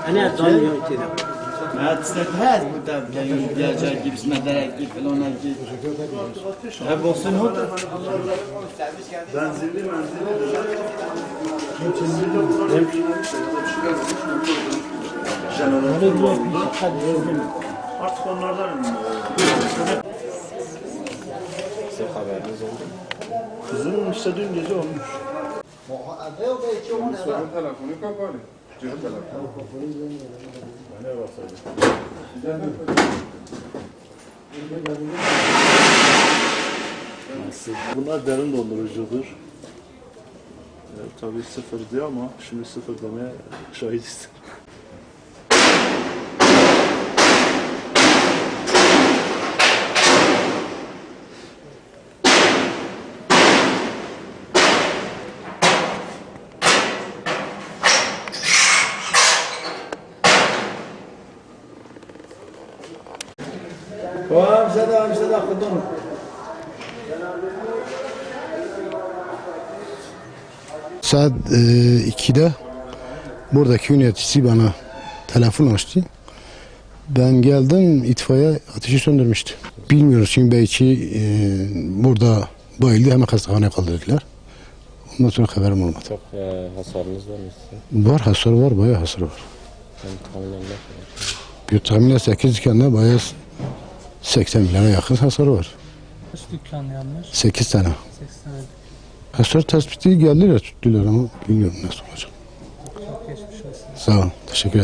أنا ضل كذا. ما تستفاد متابع يا جاي جيب مدرك جيب فلان جيب. بوصل هو. Artık onlardan Size haberiniz oldu mu? kızım işte dün gece olmuş. Telefonu kapalı. Cep telefonu. Bunlar derin dondurucudur. Tabii sıfır diyor ama şimdi sıfır demeye şahidiz. Saat 2'de buradaki yöneticisi bana telefon açtı. Ben geldim, itfaiye ateşi söndürmüştü. Bilmiyoruz şimdi belki burada bayıldı, hemen hastaneye kaldırdılar. Ondan sonra haberim olmadı. Çok hasarınız var mı sizin? Var, hasar var, bayağı hasar var. Yani tahminen ne kadar? Bir tahminen 8 dükkanda bayağı 80 milyona yakın hasar var. Kaç dükkan yanmış? 8 tane. 80. Hasar tespiti geldiler, tuttular ama bilmiyorum nasıl olacak. Çok geçmiş olsun. Sağ olun, teşekkür ederim.